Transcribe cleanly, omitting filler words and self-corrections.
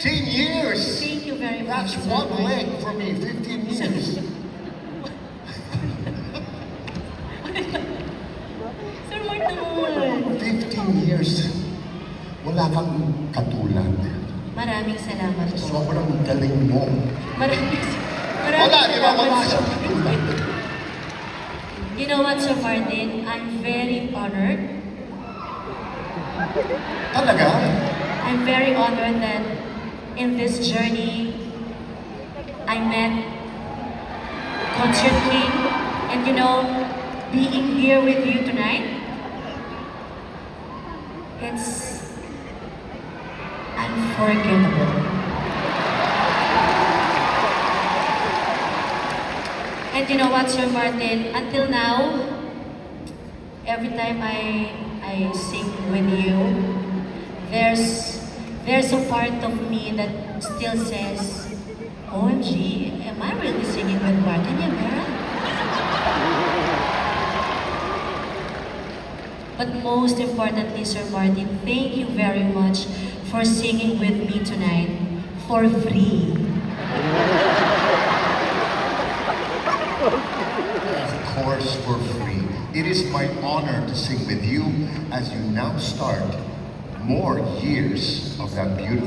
15 years! Thank you very much. That's one leg for me, 15 years. Sir Mark naman. 15 years. Wala kang katulad. Maraming salamat po. Sobrang galing mo. Maraming Wala, di ba? Wala salamat, siyang sir. katulad. You know what, Sir Martin? I'm very honored. Talaga? I'm very honored that in this journey, I met Concert King. And you know, being here with you tonight, it's unforgettable. And you know what, Sir Martin? Until now, every time I sing with you, there's a part of me that still says, OMG, am I really singing with Martin Yamera? But most importantly, Sir Martin, thank you very much for singing with me tonight for free. Of course, for free. It is my honor to sing with you as you now start more years of that beautiful